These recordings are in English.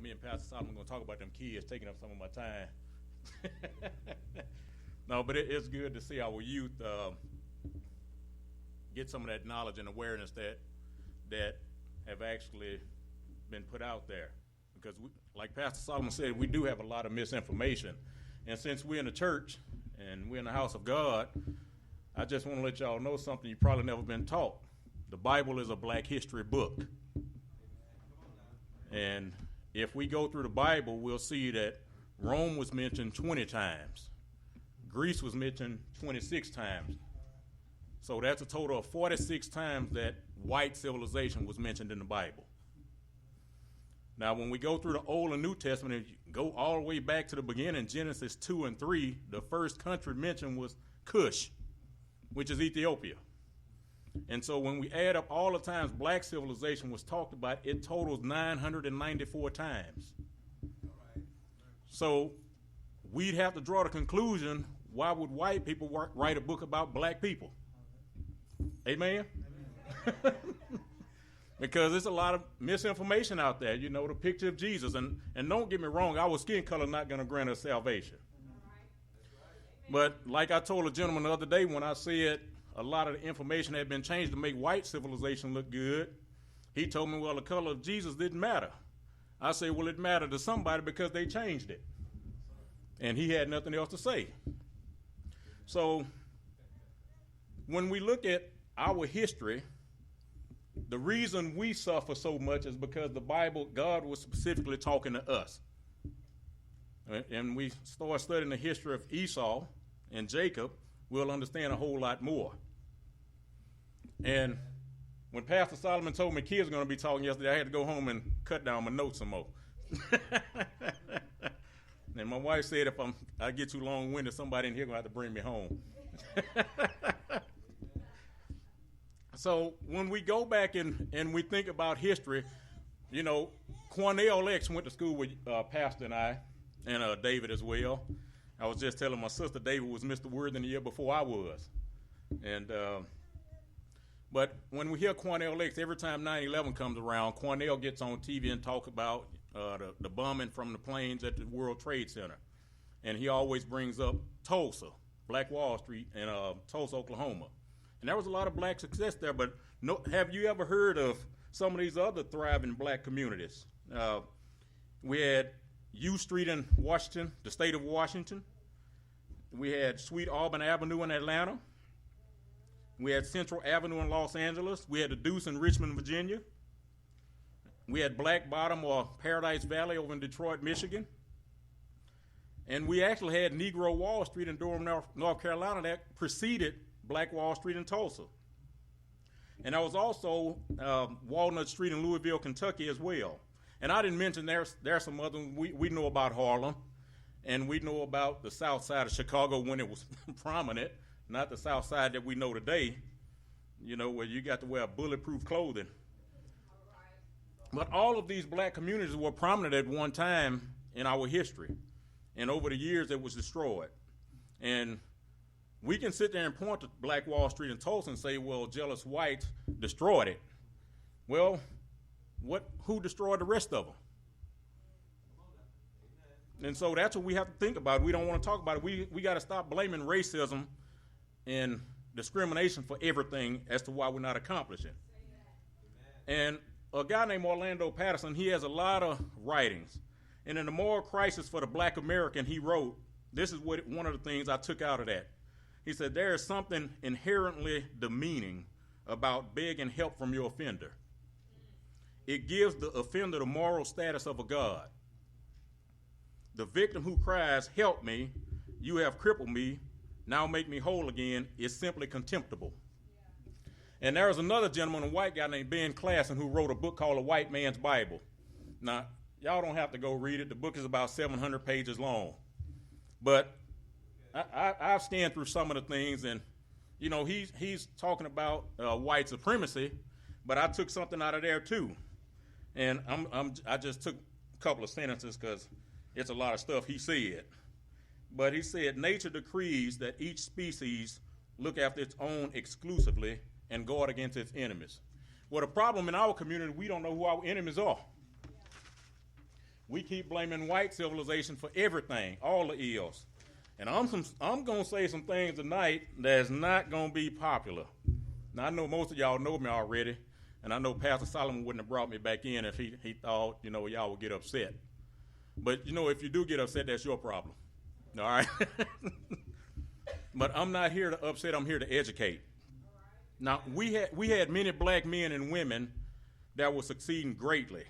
Me and Pastor Solomon are going to talk about them kids taking up some of my time. No, but it's good to see our youth get some of that knowledge and awareness that have actually been put out there. Because, like Pastor Solomon said, we do have a lot of misinformation. And since we're in the church and we're in the house of God, I just want to let y'all know something you probably never been taught. The Bible is a black history book. And if we go through the Bible, we'll see that Rome was mentioned 20 times. Greece was mentioned 26 times. So that's a total of 46 times that white civilization was mentioned in the Bible. Now, when we go through the Old and New Testament, if you go all the way back to the beginning, Genesis 2 and 3, the first country mentioned was Cush, which is Ethiopia. And so when we add up all the times black civilization was talked about, it totals 994 times. So we'd have to draw the conclusion, why would white people write a book about black people? Amen? Because there's a lot of misinformation out there, the picture of Jesus. And don't get me wrong, our skin color not going to grant us salvation. But like I told a gentleman the other day when I said a lot of the information had been changed to make white civilization look good, he told me, well, the color of Jesus didn't matter. I said, well, it mattered to somebody because they changed it. And he had nothing else to say. So when we look at our history, the reason we suffer so much is because the Bible, God was specifically talking to us. And we start studying the history of Esau and Jacob, we'll understand a whole lot more. And when Pastor Solomon told me kids were going to be talking yesterday, I had to go home and cut down my notes some more. And my wife said if I get too long-winded, somebody in here going to have to bring me home. So when we go back and we think about history, Cornell X went to school with Pastor and I, and David as well. I was just telling my sister David was Mr. Worthing the year before I was. But when we hear Cornell X, every time 9/11 comes around, Cornell gets on TV and talk about the bombing from the planes at the World Trade Center. And he always brings up Tulsa, Black Wall Street, and Tulsa, Oklahoma. And there was a lot of black success there, but have you ever heard of some of these other thriving black communities? We had U Street in Washington, the state of Washington. We had Sweet Auburn Avenue in Atlanta. We had Central Avenue in Los Angeles. We had the Deuce in Richmond, Virginia. We had Black Bottom or Paradise Valley over in Detroit, Michigan. And we actually had Negro Wall Street in Durham, North Carolina that preceded Black Wall Street in Tulsa. And there was also Walnut Street in Louisville, Kentucky as well. And I didn't mention there's some other, we know about Harlem, and we know about the south side of Chicago when it was prominent, not the south side that we know today, where you got to wear bulletproof clothing. But all of these black communities were prominent at one time in our history. And over the years, it was destroyed. And we can sit there and point to Black Wall Street in Tulsa and say, well, jealous whites destroyed it. Well, who destroyed the rest of them? And so that's what we have to think about. We don't want to talk about it. We got to stop blaming racism and discrimination for everything as to why we're not accomplishing. And a guy named Orlando Patterson, he has a lot of writings. And in The Moral Crisis for the Black American, he wrote, this is one of the things I took out of that. He said, there is something inherently demeaning about begging help from your offender. It gives the offender the moral status of a god. The victim who cries, help me, you have crippled me, now make me whole again, is simply contemptible. And there was another gentleman, a white guy named Ben Klassen, who wrote a book called A White Man's Bible. Now, y'all don't have to go read it. The book is about 700 pages long. But I've scanned through some of the things, and, he's talking about white supremacy, but I took something out of there, too. And I just took a couple of sentences because it's a lot of stuff he said. But he said, nature decrees that each species look after its own exclusively and guard against its enemies. Well, the problem in our community, we don't know who our enemies are. We keep blaming white civilization for everything, all the ills. And I'm going to say some things tonight that's not going to be popular. Now, I know most of y'all know me already, and I know Pastor Solomon wouldn't have brought me back in if he thought, y'all would get upset. But, if you do get upset, that's your problem. All right? But I'm not here to upset. I'm here to educate. Now, we had many black men and women that were succeeding greatly.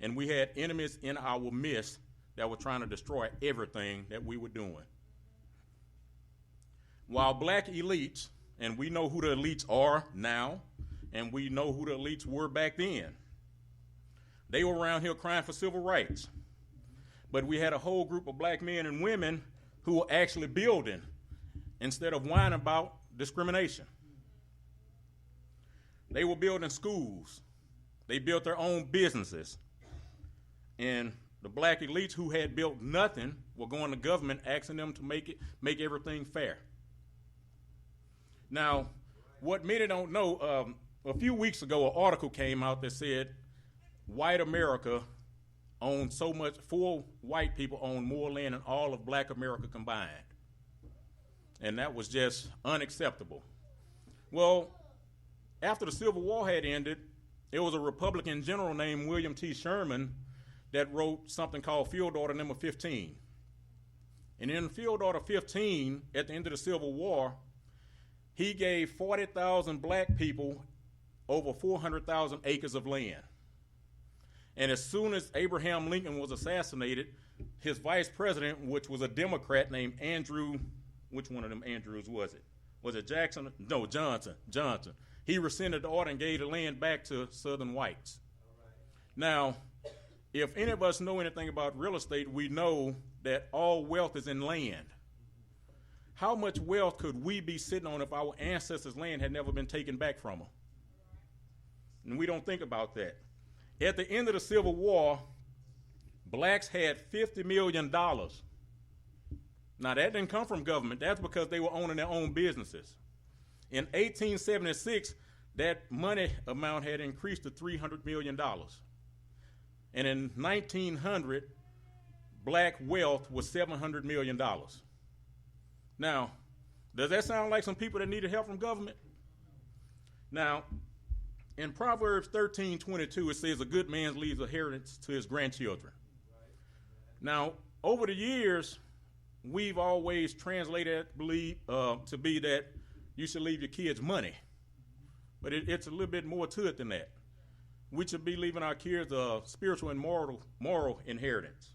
And we had enemies in our midst that were trying to destroy everything that we were doing. While black elites, and we know who the elites are now, and we know who the elites were back then, they were around here crying for civil rights. But we had a whole group of black men and women who were actually building instead of whining about discrimination. They were building schools. They built their own businesses. And the black elites who had built nothing were going to government asking them to make everything fair. Now, what many don't know, a few weeks ago, an article came out that said white America owned so much, 4 white people own more land than all of black America combined. And that was just unacceptable. Well, after the Civil War had ended, there was a Republican general named William T. Sherman that wrote something called Field Order Number 15. And in Field Order 15, at the end of the Civil War, he gave 40,000 black people over 400,000 acres of land. And as soon as Abraham Lincoln was assassinated, his vice president, which was a Democrat named Andrew, which one of them Andrews was it? Was it Jackson? No, Johnson. He rescinded the order and gave the land back to Southern whites. Now, if any of us know anything about real estate, we know that all wealth is in land. How much wealth could we be sitting on if our ancestors' land had never been taken back from them? And we don't think about that. At the end of the Civil War, blacks had $50 million. Now, that didn't come from government. That's because they were owning their own businesses. In 1876, that money amount had increased to $300 million. And in 1900, black wealth was $700 million. Now, does that sound like some people that needed help from government? Now, in Proverbs 13:22, it says, a good man leaves a inheritance to his grandchildren. Now, over the years, we've always translated to be that you should leave your kids money. But it's a little bit more to it than that. We should be leaving our kids a spiritual and moral inheritance.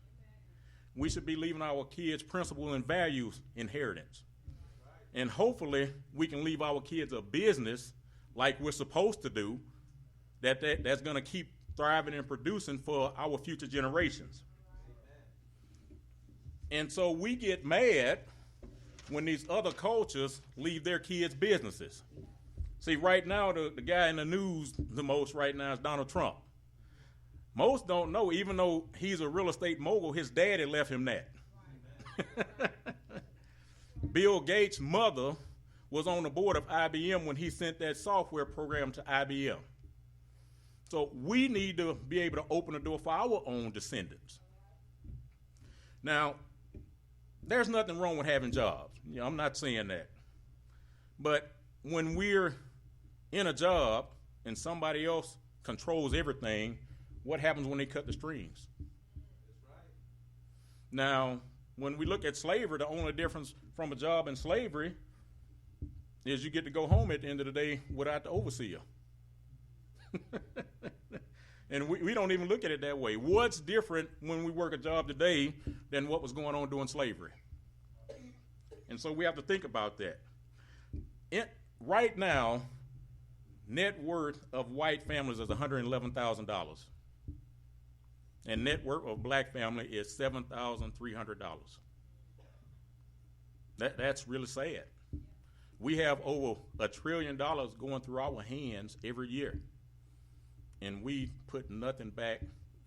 We should be leaving our kids principle and values inheritance. And hopefully we can leave our kids a business like we're supposed to do that's going to keep thriving and producing for our future generations. And so we get mad when these other cultures leave their kids businesses. See, right now, the guy in the news the most right now is Donald Trump. Most don't know, even though he's a real estate mogul, his daddy left him that. Bill Gates' mother was on the board of IBM when he sent that software program to IBM. So we need to be able to open the door for our own descendants. Now, there's nothing wrong with having jobs. I'm not saying that. But when we're in a job and somebody else controls everything, what happens when they cut the strings? That's right. Now, when we look at slavery, the only difference from a job in slavery is you get to go home at the end of the day without the overseer. And we don't even look at it that way. What's different when we work a job today than what was going on during slavery? And so we have to think about that. Right now, net worth of white families is $111,000. And net worth of black family is $7,300. That's really sad. We have over $1 trillion going through our hands every year. And we put nothing back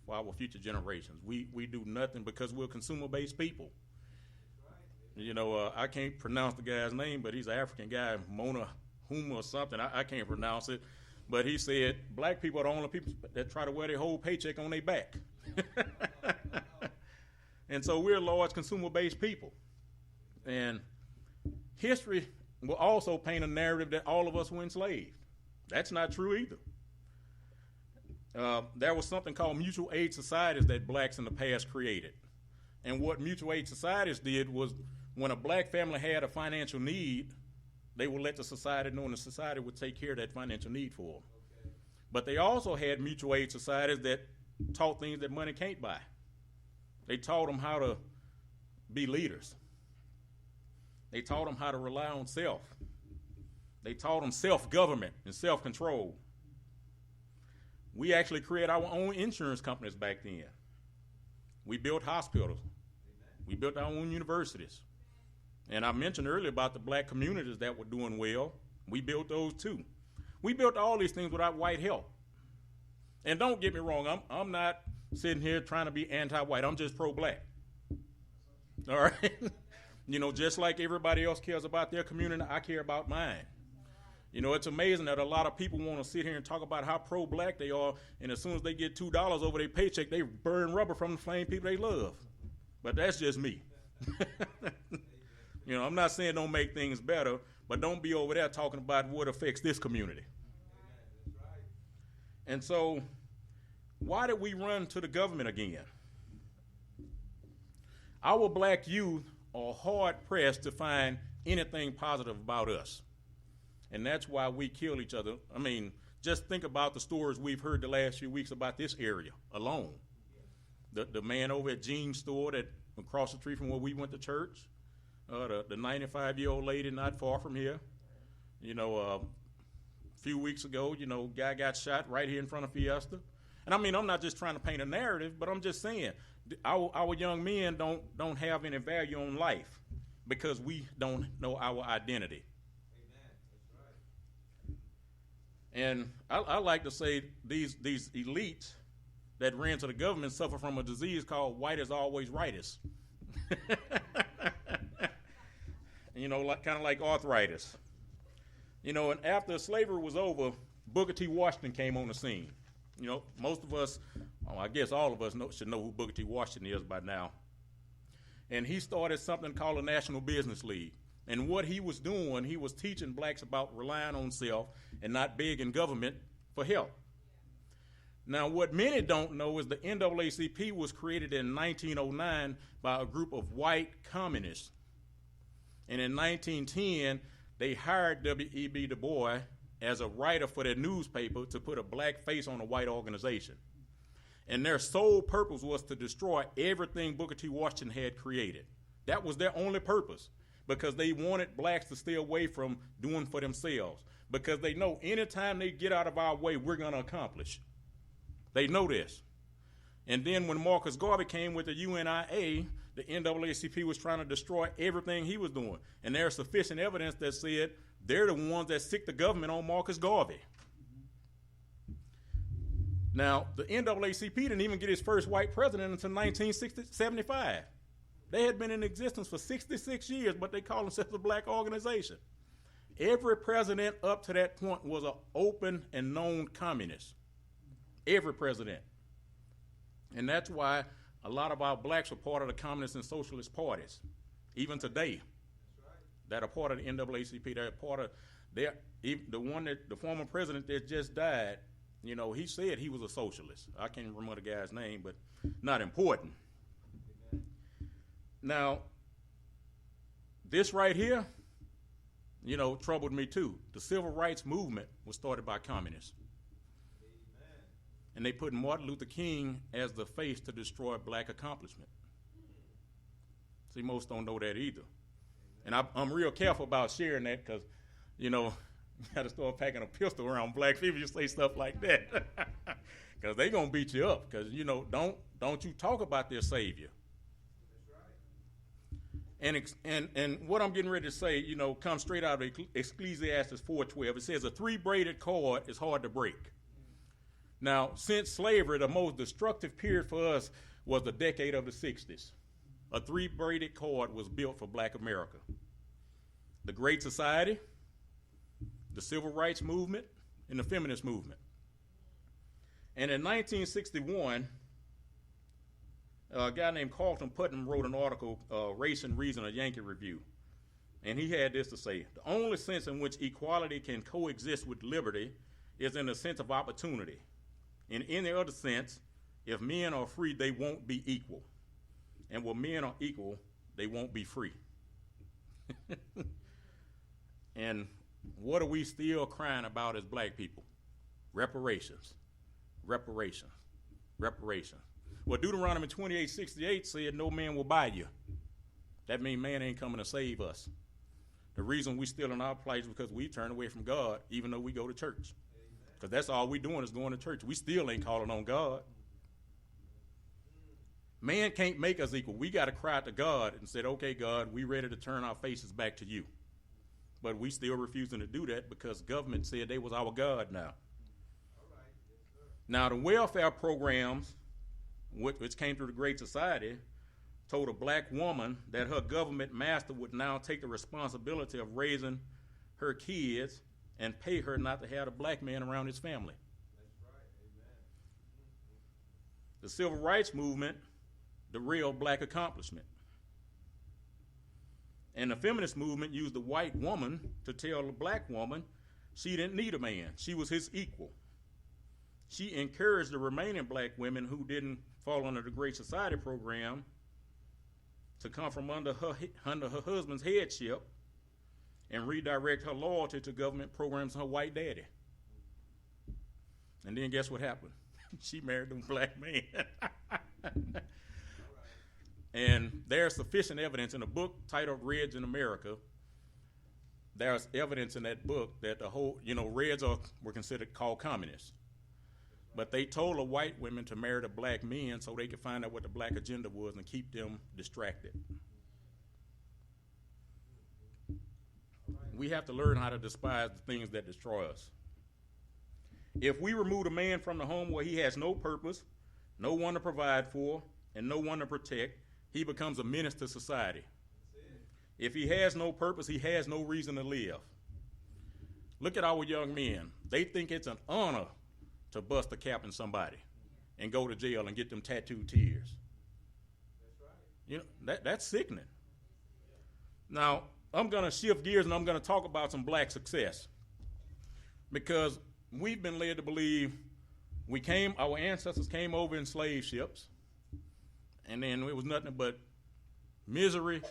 for our future generations. We do nothing because we're consumer-based people. I can't pronounce the guy's name, but he's an African guy, Mona Huma or something. I can't pronounce it. But he said black people are the only people that try to wear their whole paycheck on their back. And so we're a large consumer-based people. And history will also paint a narrative that all of us were enslaved. That's not true either. There was something called mutual aid societies that blacks in the past created. And what mutual aid societies did was when a black family had a financial need, they would let the society know, and the society would take care of that financial need for them. Okay. But they also had mutual aid societies that taught things that money can't buy. They taught them how to be leaders. They taught them how to rely on self. They taught them self-government and self-control. We actually created our own insurance companies back then. We built hospitals. We built our own universities. And I mentioned earlier about the black communities that were doing well. We built those too. We built all these things without white help. And don't get me wrong, I'm not sitting here trying to be anti-white. I'm just pro-black. All right? You know, just like everybody else cares about their community, I care about mine. You know, it's amazing that a lot of people want to sit here and talk about how pro-black they are, and as soon as they get $2 over their paycheck, they burn rubber from the same people they love. But that's just me. You know, I'm not saying don't make things better, but don't be over there talking about what affects this community. And so, why did we run to the government again? Our black youth are hard-pressed to find anything positive about us. And that's why we kill each other. I mean, just think about the stories we've heard the last few weeks about this area alone. The man over at Jean's store that across the street from where we went to church, the 95-year-old lady not far from here. You know, a few weeks ago, you know, guy got shot right here in front of Fiesta. And I mean, I'm not just trying to paint a narrative, but I'm just saying our young men don't have any value on life because we don't know our identity. And I like to say these elites that ran to the government suffer from a disease called white is always rightist. You know, kind of like arthritis. You know, and after slavery was over, Booker T. Washington came on the scene. You know, most of us, I guess all of us should know who Booker T. Washington is by now. And he started something called the National Business League. And what he was doing, he was teaching blacks about relying on self and not begging government for help. Now, what many don't know is the NAACP was created in 1909 by a group of white communists. And in 1910, they hired W.E.B. Du Bois as a writer for their newspaper to put a black face on a white organization. And their sole purpose was to destroy everything Booker T. Washington had created. That was their only purpose, because they wanted blacks to stay away from doing for themselves, because they know anytime they get out of our way, we're going to accomplish. They know this. And then when Marcus Garvey came with the UNIA, the NAACP was trying to destroy everything he was doing. And there's sufficient evidence that said they're the ones that sicked the government on Marcus Garvey. Now, the NAACP didn't even get its first white president until 1975. They had been in existence for 66 years, but they called themselves a black organization. Every president up to that point was an open and known communist. Every president. And that's why a lot of our blacks are part of the communist and socialist parties, even today. That are part of the NAACP. They're part of the former president that just died. You know, he said he was a socialist. I can't remember the guy's name, but not important. Now, this right here, you know, troubled me too. The civil rights movement was started by communists. Amen. And they put Martin Luther King as the face to destroy black accomplishment. See, most don't know that either. And I'm real careful about sharing that because, you know, you got to start packing a pistol around black people. You say stuff like that because they're going to beat you up because, you know, don't you talk about their savior. And what I'm getting ready to say, you know, comes straight out of Ecclesiastes 4:12. It says a three-braided cord is hard to break. Now, since slavery, the most destructive period for us was the decade of the 60s. A three-braided cord was built for black America. The Great Society, the Civil Rights Movement, and the Feminist Movement. And in 1961, A guy named Carlton Putnam wrote an article, Race and Reason, a Yankee Review. And he had this to say: the only sense in which equality can coexist with liberty is in the sense of opportunity. In any other sense, if men are free, they won't be equal. And when men are equal, they won't be free. And what are we still crying about as black people? Reparations. Reparations. Reparations. Well, Deuteronomy 28:68 said no man will buy you. That means man ain't coming to save us. The reason we still in our place is because we turn away from God, even though we go to church. Because that's all we doing is going to church. We still ain't calling on God. Man can't make us equal. We got to cry to God and say, okay, God, we ready to turn our faces back to you. But we still refusing to do that because government said they was our God now. Now, the welfare programs, which came through the Great Society, told a black woman that her government master would now take the responsibility of raising her kids and pay her not to have a black man around his family. That's right. Amen. The Civil Rights Movement, the real black accomplishment. And the feminist movement used the white woman to tell the black woman she didn't need a man. She was his equal. She encouraged the remaining black women who didn't fall under the Great Society program to come from under her husband's headship and redirect her loyalty to government programs and her white daddy. And then guess what happened? She married a black man. And there's sufficient evidence in a book titled Reds in America. There's evidence in that book that the whole, Reds were considered called communists. But they told the white women to marry the black men so they could find out what the black agenda was and keep them distracted. We have to learn how to despise the things that destroy us. If we remove a man from the home where he has no purpose, no one to provide for, and no one to protect, he becomes a menace to society. If he has no purpose, he has no reason to live. Look at our young men. They think it's an honor to bust a cap in somebody and go to jail and get them tattooed tears. That's right. That's sickening. Now, I'm going to shift gears and I'm going to talk about some black success. Because we've been led to believe our ancestors came over in slave ships, and then it was nothing but misery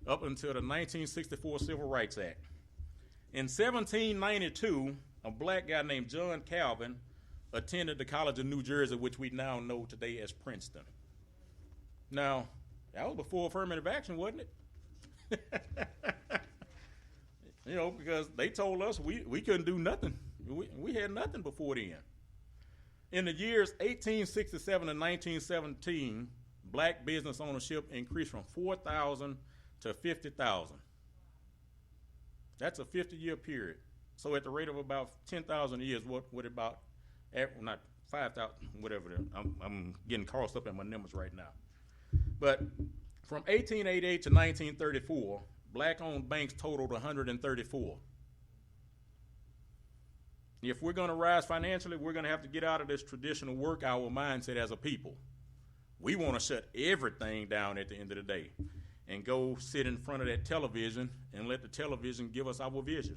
up until the 1964 Civil Rights Act. In 1792, a black guy named John Calvin attended the College of New Jersey, which we now know today as Princeton. Now, that was before affirmative action, wasn't it? Because they told us we couldn't do nothing. We had nothing before then. In the years 1867 to 1917, black business ownership increased from 4,000 to 50,000. That's a 50-year period. So at the rate of about 10,000 years, what about, not 5,000, whatever. I'm getting crossed up in my numbers right now. But from 1888 to 1934, black-owned banks totaled 134. If we're going to rise financially, we're going to have to get out of this traditional work hour mindset as a people. We want to shut everything down at the end of the day and go sit in front of that television and let the television give us our vision.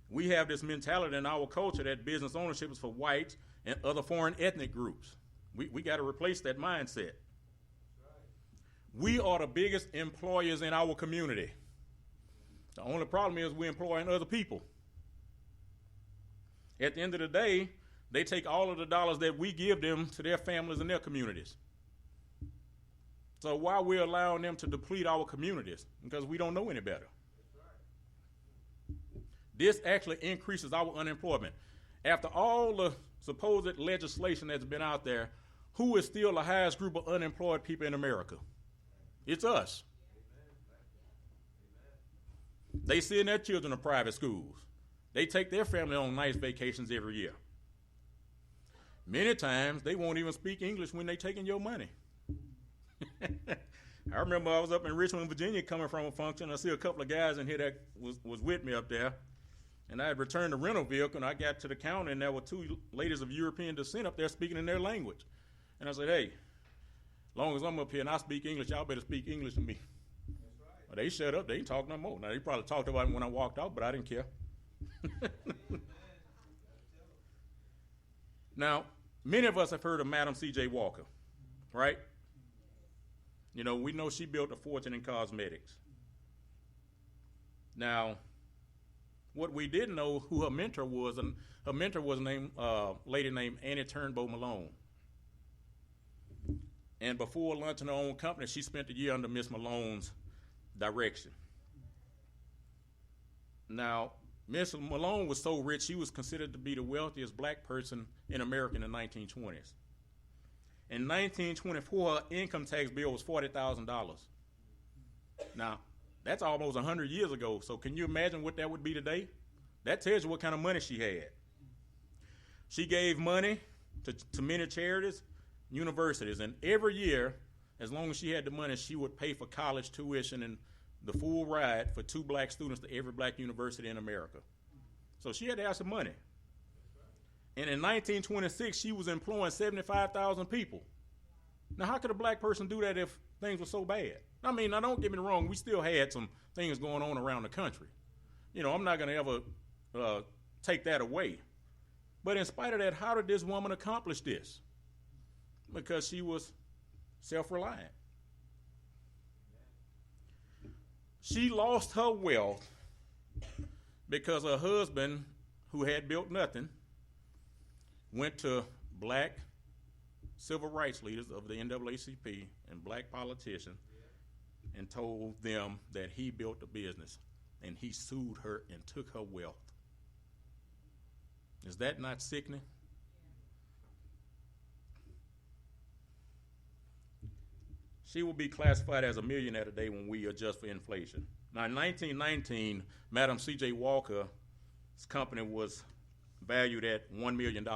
We have this mentality in our culture that business ownership is for whites and other foreign ethnic groups. We got to replace that mindset. We are the biggest employers in our community. The only problem is we're employing other people. At the end of the day, they take all of the dollars that we give them to their families and their communities. So why are we allowing them to deplete our communities? Because we don't know any better. This actually increases our unemployment. After all the supposed legislation that's been out there, who is still the highest group of unemployed people in America? It's us. They send their children to private schools. They take their family on nice vacations every year. Many times, they won't even speak English when they're taking your money. I remember I was up in Richmond, Virginia, coming from a function. I see a couple of guys in here that was with me up there. And I had returned the rental vehicle, and I got to the counter, and there were two ladies of European descent up there speaking in their language. And I said, hey, As long as I'm up here and I speak English, y'all better speak English to me. Well, they shut up. They ain't talk no more. Now, they probably talked about it when I walked out, but I didn't care. Now, many of us have heard of Madam C.J. Walker, right? You know, we know she built a fortune in cosmetics. Now, what we didn't know who her mentor was, and her mentor was a lady named Annie Turnbow Malone. And before launching her own company, she spent a year under Miss Malone's direction. Now, Miss Malone was so rich, she was considered to be the wealthiest black person in America in the 1920s. In 1924, her income tax bill was $40,000. Now, that's almost 100 years ago, so can you imagine what that would be today? That tells you what kind of money she had. She gave money to many charities, universities, and every year, as long as she had the money, she would pay for college tuition and the full ride for 2 black students to every black university in America. So she had to have some money. And in 1926, she was employing 75,000 people. Now, how could a black person do that if things were so bad? I mean, now don't get me wrong, we still had some things going on around the country. You know, I'm not going to ever take that away. But in spite of that, how did this woman accomplish this? Because she was self-reliant. She lost her wealth because her husband, who had built nothing, went to black civil rights leaders of the NAACP and black politicians and told them that he built a business, and he sued her and took her wealth. Is that not sickening? She will be classified as a millionaire today when we adjust for inflation. Now, in 1919, Madam C.J. Walker's company was valued at $1 million.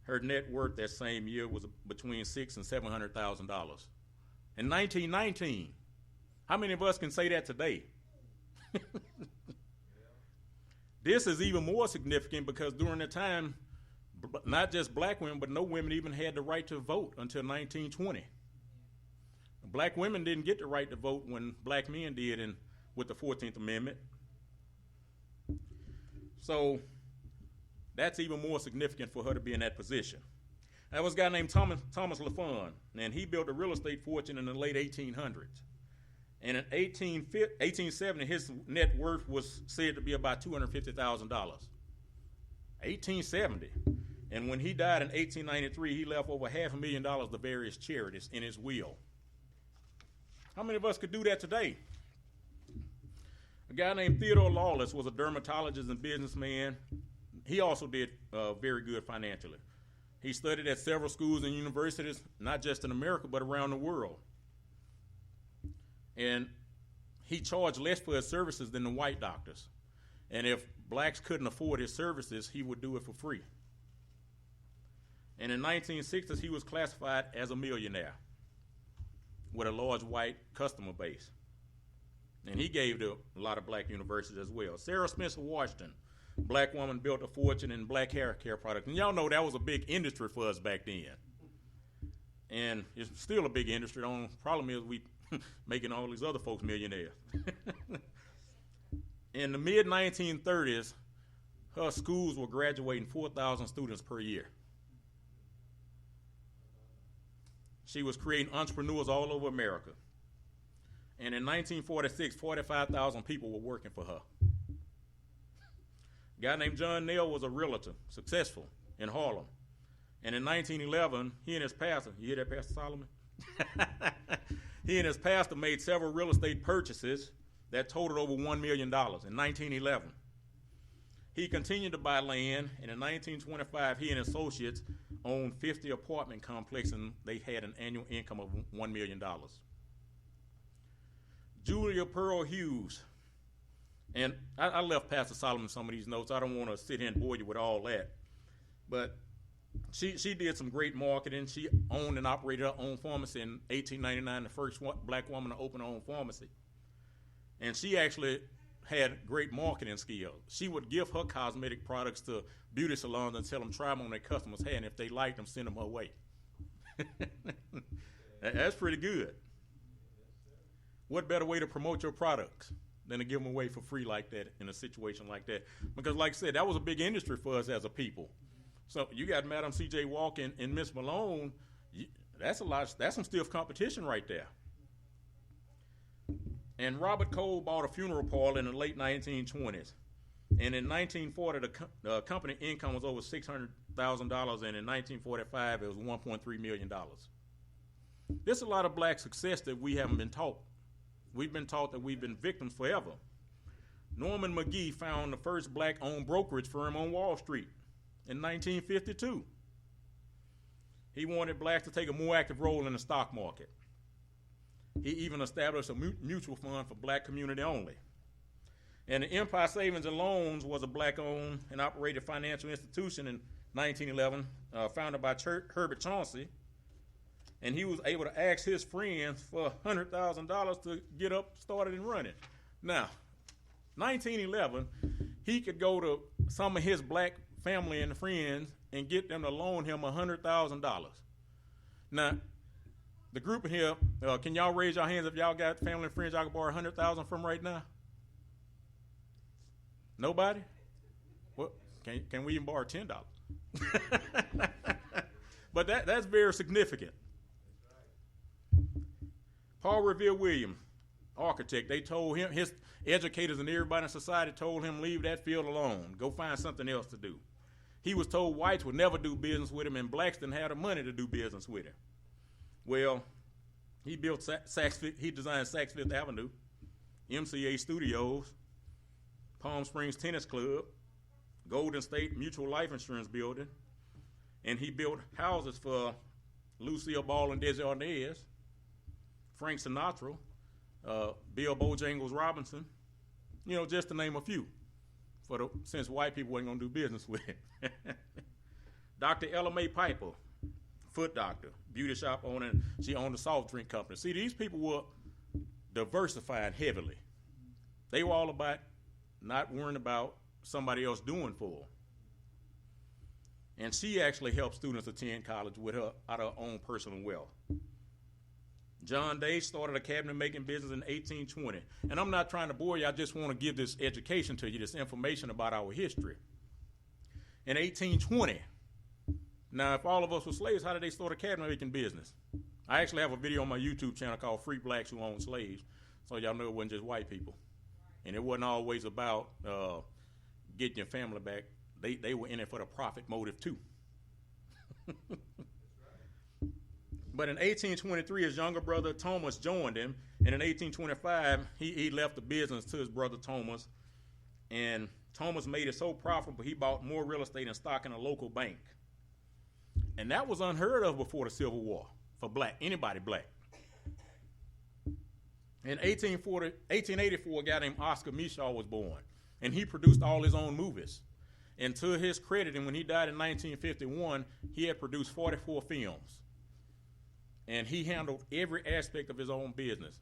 Her net worth that same year was between $600,000 and $700,000. In 1919, how many of us can say that today? This is even more significant because during the time, not just black women, but no women even had the right to vote until 1920. Black women didn't get the right to vote when black men did with the 14th Amendment. So that's even more significant for her to be in that position. There was a guy named Thomas LaFon, and he built a real estate fortune in the late 1800s. And in 1870, his net worth was said to be about $250,000. 1870. And when he died in 1893, he left over $500,000 to various charities in his will. How many of us could do that today? A guy named Theodore Lawless was a dermatologist and businessman. He also did very good financially. He studied at several schools and universities, not just in America, but around the world. And he charged less for his services than the white doctors. And if blacks couldn't afford his services, he would do it for free. And in 1960s, he was classified as a millionaire with a large white customer base. And he gave to a lot of black universities as well. Sarah Spencer Washington, black woman, built a fortune in black hair care products. And y'all know that was a big industry for us back then. And it's still a big industry. The only problem is we making all these other folks millionaires. In the mid-1930s, her schools were graduating 4,000 students per year. She was creating entrepreneurs all over America. And in 1946, 45,000 people were working for her. A guy named John Nail was a realtor, successful in Harlem. And in 1911, he and his pastor, you hear that, Pastor Solomon? He and his pastor made several real estate purchases that totaled over $1 million in 1911. He continued to buy land, and in 1925, he and associates owned 50 apartment complexes, and they had an annual income of $1 million. Julia Pearl Hughes, and I left Pastor Solomon some of these notes. I don't want to sit here and bore you with all that, but she did some great marketing. She owned and operated her own pharmacy in 1899, the first black woman to open her own pharmacy. And she actually had great marketing skills. She would give her cosmetic products to beauty salons and tell them try them on their customers' hair, and if they liked them, send them her way. That's pretty good. What better way to promote your products than to give them away for free like that in a situation like that? Because like I said, that was a big industry for us as a people. So you got Madam C.J. Walker and Miss Malone. That's some stiff competition right there. And Robert Cole bought a funeral parlor in the late 1920s. And in 1940, the company income was over $600,000, and in 1945, it was $1.3 million. There's a lot of black success that we haven't been taught. We've been taught that we've been victims forever. Norman McGee found the first black-owned brokerage firm on Wall Street in 1952. He wanted blacks to take a more active role in the stock market. He even established a mutual fund for black community only. And the Empire Savings and Loans was a black-owned and operated financial institution in 1911, founded by Herbert Chauncey. And he was able to ask his friends for $100,000 to get up, started, and running. Now, 1911, he could go to some of his black family and friends and get them to loan him $100,000. Now, the group here, can y'all raise your hands if y'all got family and friends y'all can borrow $100,000 from right now? Nobody? Well, can we even borrow $10? But that's very significant. Paul Revere Williams, architect, they told him, his educators and everybody in society told him, leave that field alone. Go find something else to do. He was told whites would never do business with him and blacks didn't have the money to do business with him. Well, he built he designed Saks Fifth Avenue, MCA Studios, Palm Springs Tennis Club, Golden State Mutual Life Insurance Building, and he built houses for Lucille Ball and Desi Arnaz, Frank Sinatra, Bill Bojangles Robinson, just to name a few, since white people weren't going to do business with it. Dr. Ella Mae Piper, foot doctor, beauty shop owner, she owned a soft drink company. See, these people were diversified heavily. They were all about not worrying about somebody else doing for them. And she actually helped students attend college out of her own personal wealth. John Day started a cabinet making business in 1820. And I'm not trying to bore you, I just want to give this education to you, this information about our history. In 1820, now if all of us were slaves, how did they start a cabinet making business? I actually have a video on my YouTube channel called Free Blacks Who Own Slaves, so y'all know it wasn't just white people. And it wasn't always about getting your family back. They were in it for the profit motive too. But in 1823, his younger brother Thomas joined him, and in 1825, he left the business to his brother Thomas, and Thomas made it so profitable he bought more real estate and stock in a local bank. And that was unheard of before the Civil War for anybody black. In 1884, a guy named Oscar Micheaux was born, and he produced all his own movies. And to his credit, and when he died in 1951, he had produced 44 films. And he handled every aspect of his own business.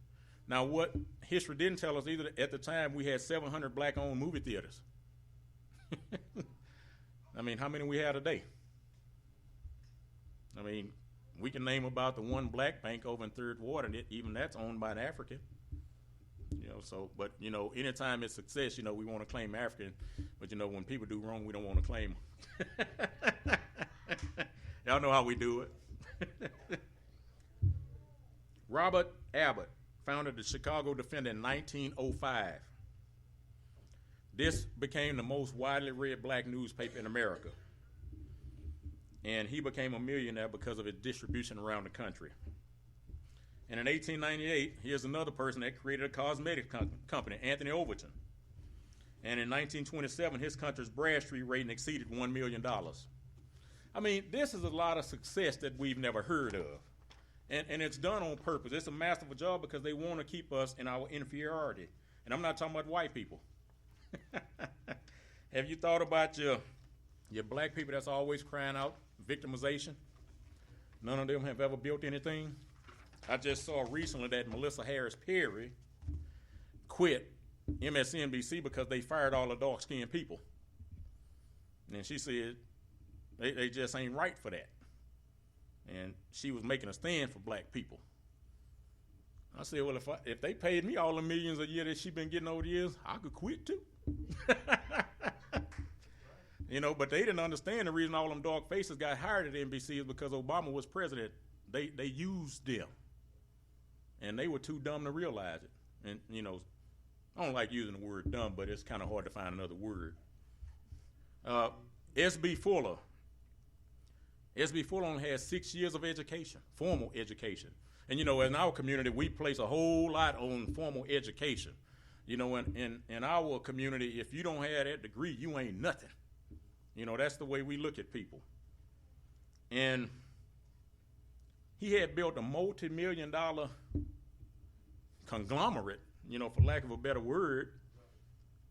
Now, what history didn't tell us either, at the time we had 700 black-owned movie theaters. I mean, how many we have today? I mean, we can name about the one black bank over in Third Ward, and even that's owned by an African. But anytime it's success, we want to claim African. But, when people do wrong, we don't want to claim them. Y'all know how we do it. Robert Abbott founded the Chicago Defender in 1905. This became the most widely read black newspaper in America. And he became a millionaire because of its distribution around the country. And in 1898, here's another person that created a cosmetic company, Anthony Overton. And in 1927, his country's Bradstreet rating exceeded $1 million. I mean, this is a lot of success that we've never heard of. And it's done on purpose. It's a masterful job because they want to keep us in our inferiority. And I'm not talking about white people. Have you thought about your black people that's always crying out victimization? None of them have ever built anything. I just saw recently that Melissa Harris Perry quit MSNBC because they fired all the dark-skinned people. And she said they just ain't right for that. And she was making a stand for black people. I said, well, if they paid me all the millions a year that she been getting over the years, I could quit too. But they didn't understand the reason all them dog faces got hired at NBC is because Obama was president. They used them. And they were too dumb to realize it. And, I don't like using the word dumb, but it's kind of hard to find another word. S.B. Fuller. S.B. Fuller only had 6 years of education, formal education. And, in our community, we place a whole lot on formal education. In our community, if you don't have that degree, you ain't nothing. That's the way we look at people. And he had built a multi-million-dollar conglomerate, for lack of a better word.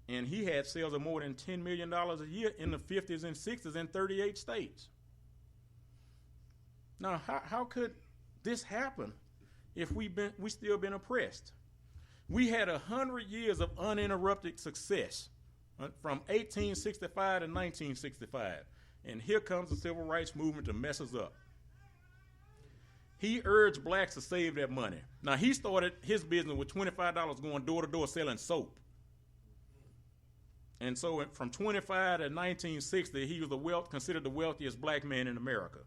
And he had sales of more than $10 million a year in the 50s and 60s in 38 states. Now, how could this happen if we still been oppressed? We had 100 years of uninterrupted success from 1865 to 1965. And here comes the civil rights movement to mess us up. He urged blacks to save their money. Now, he started his business with $25 going door to door selling soap. And so from 25 to 1960, he was considered the wealthiest black man in America.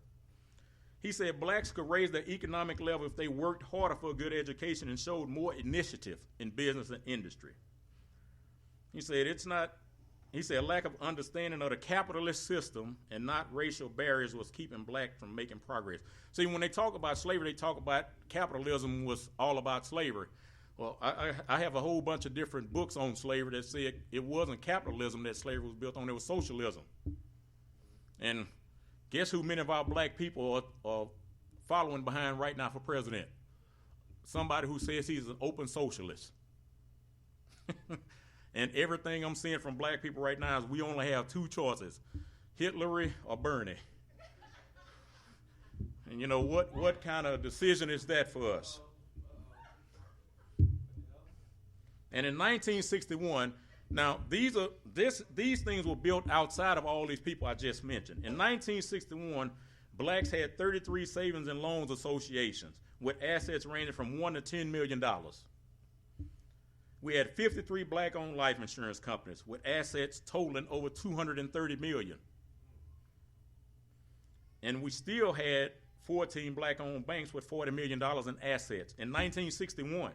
He said blacks could raise their economic level if they worked harder for a good education and showed more initiative in business and industry. He said lack of understanding of the capitalist system and not racial barriers was keeping blacks from making progress. See, when they talk about slavery, they talk about capitalism was all about slavery. Well, I have a whole bunch of different books on slavery that said it wasn't capitalism that slavery was built on, it was socialism. And guess who many of our black people are following behind right now for president? Somebody who says he's an open socialist. And everything I'm seeing from black people right now is we only have two choices, Hitler or Bernie. And what kind of decision is that for us? And in 1961, now these things were built outside of all these people I just mentioned. In 1961, blacks had 33 savings and loans associations with assets ranging from $1 to $10 million. We had 53 black-owned life insurance companies with assets totaling over $230 million. And we still had 14 black-owned banks with $40 million in assets in 1961.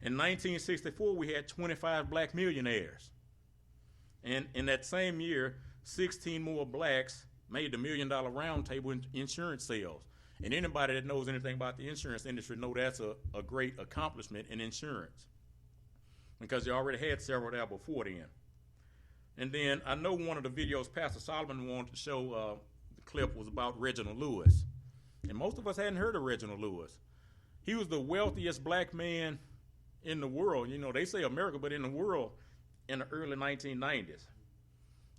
In 1964, we had 25 black millionaires. And in that same year, 16 more blacks made the $1 Million Round Table in insurance sales. And anybody that knows anything about the insurance industry knows that's a great accomplishment in insurance, because they already had several there before then. And then I know one of the videos Pastor Solomon wanted to show, the clip was about Reginald Lewis. And most of us hadn't heard of Reginald Lewis. He was the wealthiest black man in the world. They say America, but in the world in the early 1990s.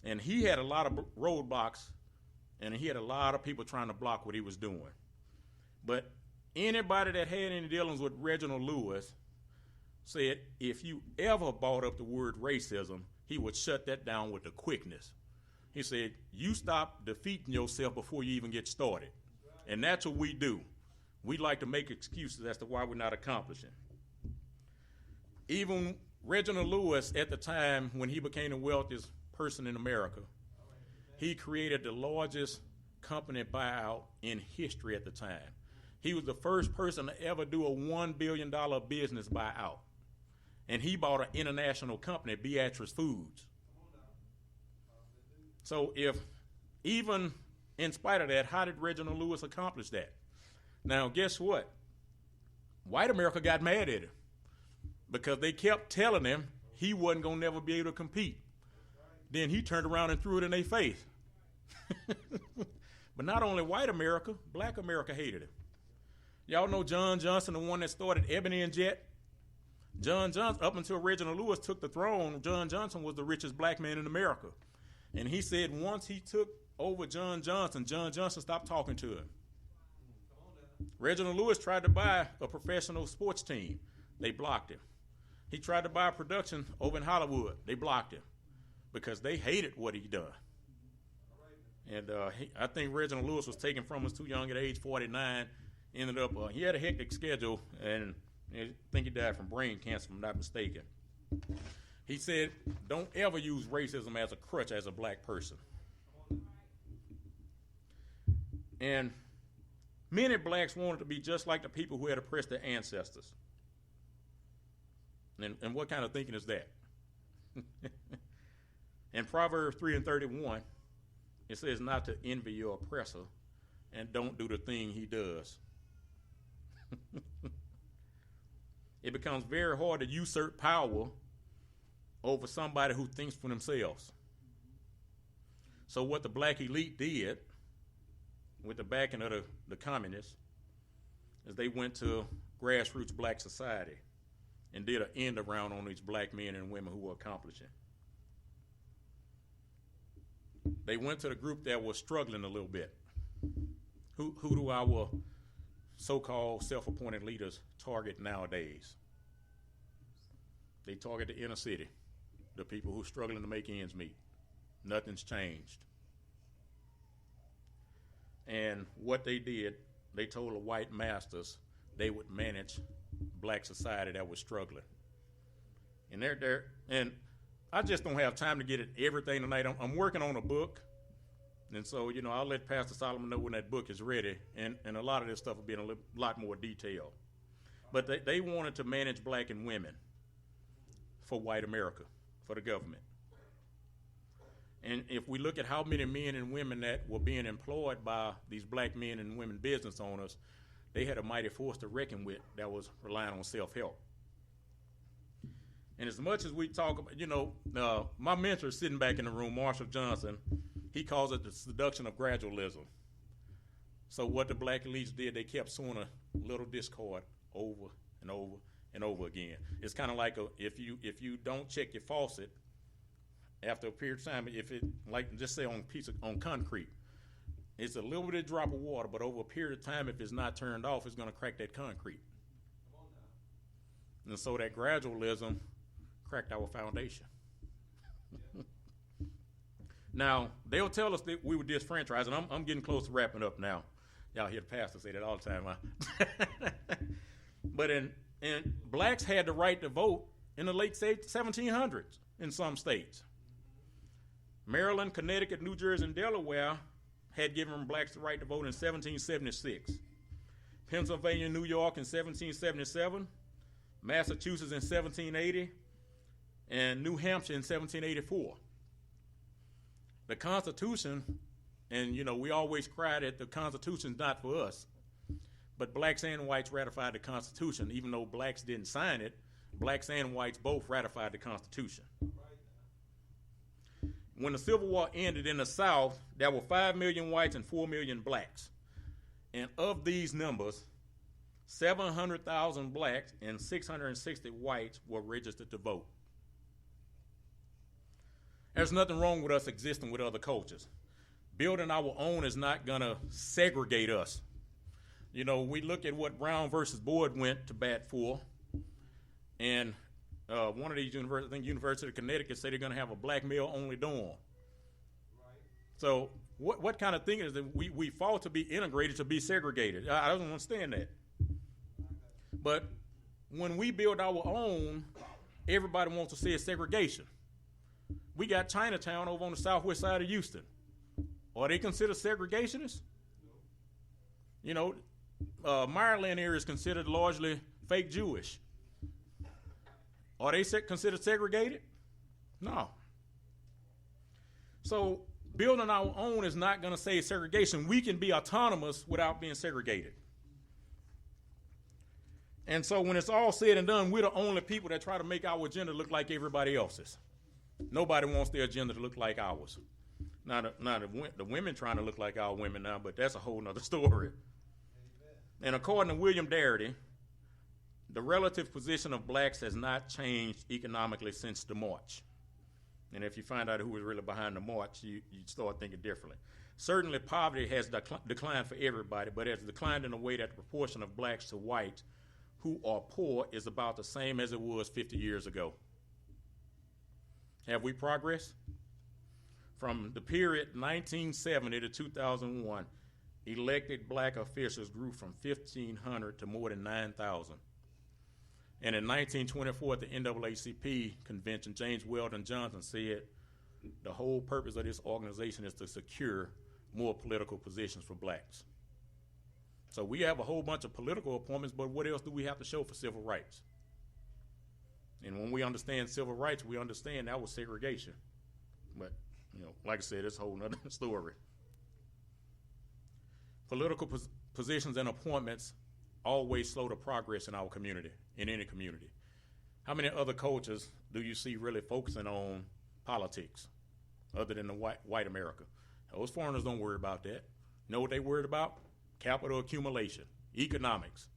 And he had a lot of roadblocks, and he had a lot of people trying to block what he was doing. But anybody that had any dealings with Reginald Lewis said if you ever brought up the word racism, he would shut that down with the quickness. He said, you stop defeating yourself before you even get started. And that's what we do. We like to make excuses as to why we're not accomplishing. Even Reginald Lewis, at the time when he became the wealthiest person in America, he created the largest company buyout in history at the time. He was the first person to ever do a $1 billion business buyout. And he bought an international company, Beatrice Foods. So even in spite of that, how did Reginald Lewis accomplish that? Now, guess what? White America got mad at him because they kept telling him he wasn't going to never be able to compete. Then he turned around and threw it in their face. But not only white America, black America hated him. Y'all know John Johnson, the one that started Ebony and Jet? John Johnson, up until Reginald Lewis took the throne, John Johnson was the richest black man in America. And he said once he took over John Johnson stopped talking to him. Reginald Lewis tried to buy a professional sports team. They blocked him. He tried to buy a production over in Hollywood. They blocked him because they hated what he done. And I think Reginald Lewis was taken from us too young at age 49. Ended up, he had a hectic schedule, and I think he died from brain cancer, if I'm not mistaken. He said, don't ever use racism as a crutch as a black person. And many blacks wanted to be just like the people who had oppressed their ancestors. And what kind of thinking is that? In Proverbs 3:31, it says not to envy your oppressor and don't do the thing he does. It becomes very hard to usurp power over somebody who thinks for themselves. So what the black elite did, with the backing of the communists, is they went to grassroots black society and did an end around on these black men and women who were accomplishing. They went to the group that was struggling a little bit. Who do our so-called self-appointed leaders target nowadays? They target the inner city, the people who are struggling to make ends meet. Nothing's changed. And what they did, they told the white masters they would manage black society that was struggling. And and I just don't have time to get at everything tonight. I'm working on a book. And so, I'll let Pastor Solomon know when that book is ready. And a lot of this stuff will be in a lot more detail. But they wanted to manage black and women for white America, for the government. And if we look at how many men and women that were being employed by these black men and women business owners, they had a mighty force to reckon with that was relying on self-help. And as much as we talk about, my mentor is sitting back in the room, Marshall Johnson. He calls it the seduction of gradualism. So what the black elites did, they kept sowing a little discord over and over and over again. It's kind of like if you don't check your faucet after a period of time, if it, like just say on concrete, it's a little bit of drop of water, but over a period of time, if it's not turned off, it's going to crack that concrete. And so that gradualism cracked our foundation. Now, they'll tell us that we were disfranchised, and I'm getting close to wrapping up now. Y'all hear the pastor say that all the time, huh? But blacks had the right to vote in the late 1700s in some states. Maryland, Connecticut, New Jersey, and Delaware had given blacks the right to vote in 1776. Pennsylvania and New York in 1777. Massachusetts in 1780. And New Hampshire in 1784. The Constitution, and we always cry that the Constitution's not for us, but blacks and whites ratified the Constitution. Even though blacks didn't sign it, blacks and whites both ratified the Constitution. When the Civil War ended in the South, there were 5 million whites and 4 million blacks. And of these numbers, 700,000 blacks and 660 whites were registered to vote. There's nothing wrong with us existing with other cultures. Building our own is not going to segregate us. We look at what Brown versus Board went to bat for, and one of these universities, I think University of Connecticut, said they're going to have a black male-only dorm. Right. So what kind of thing is that we fought to be integrated to be segregated? I don't understand that. But when we build our own, everybody wants to say it's segregation. We got Chinatown over on the southwest side of Houston. Are they considered segregationists? Maryland area is considered largely fake Jewish. Are they considered segregated? No. So building our own is not going to say segregation. We can be autonomous without being segregated. And so when it's all said and done, we're the only people that try to make our agenda look like everybody else's. Nobody wants their agenda to look like ours. Now the women trying to look like our women now, but that's a whole nother story. And according to William Darity, the relative position of blacks has not changed economically since the March. And if you find out who was really behind the March, you start thinking differently. Certainly poverty has declined for everybody, but it has declined in a way that the proportion of blacks to whites who are poor is about the same as it was 50 years ago. Have we progressed? From the period 1970 to 2001, elected black officials grew from 1,500 to more than 9,000. And in 1924, at the NAACP convention, James Weldon Johnson said, the whole purpose of this organization is to secure more political positions for blacks. So we have a whole bunch of political appointments, but what else do we have to show for civil rights? And when we understand civil rights, we understand that was segregation. But, like I said, it's a whole nother story. Political positions and appointments always slow the progress in our community, in any community. How many other cultures do you see really focusing on politics other than the white America? Those foreigners don't worry about that. You know what they worried about? Capital accumulation, economics.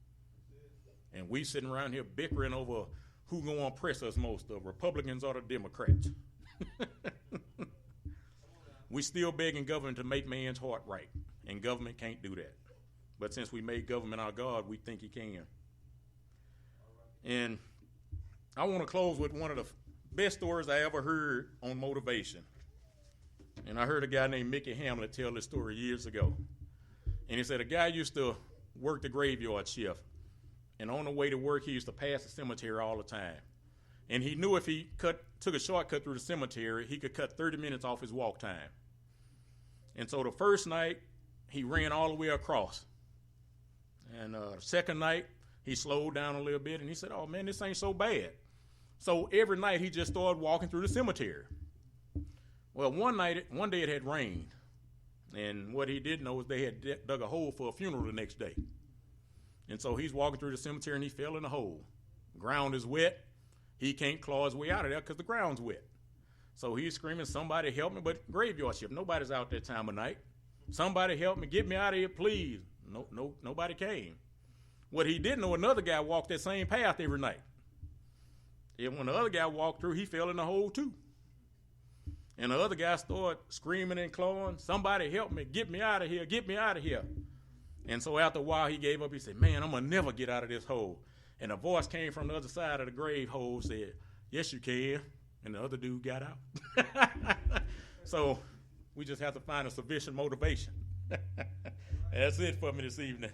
And we sitting around here bickering over who gonna oppress us most, the Republicans or the Democrats. We still begging government to make man's heart right, and government can't do that. But since we made government our God, we think he can. And I want to close with one of the best stories I ever heard on motivation. And I heard a guy named Mickey Hamlet tell this story years ago. And he said a guy used to work the graveyard shift. And on the way to work, he used to pass the cemetery all the time. And he knew if he took a shortcut through the cemetery, he could cut 30 minutes off his walk time. And so the first night, he ran all the way across. And the second night, he slowed down a little bit, and he said, oh, man, this ain't so bad. So every night, he just started walking through the cemetery. Well, one day it had rained. And what he didn't know was they had dug a hole for a funeral the next day. And so he's walking through the cemetery, and he fell in the hole. The ground is wet. He can't claw his way out of there because the ground's wet. So he's screaming, somebody help me, but graveyard shift, nobody's out that time of night. Somebody help me, get me out of here, please. No, nobody came. What he didn't know, another guy walked that same path every night. And when the other guy walked through, he fell in the hole too. And the other guy started screaming and clawing, somebody help me, get me out of here, get me out of here. And so after a while, he gave up. He said, man, I'm going to never get out of this hole. And a voice came from the other side of the grave hole, said, yes, you can. And the other dude got out. So we just have to find a sufficient motivation. That's it for me this evening.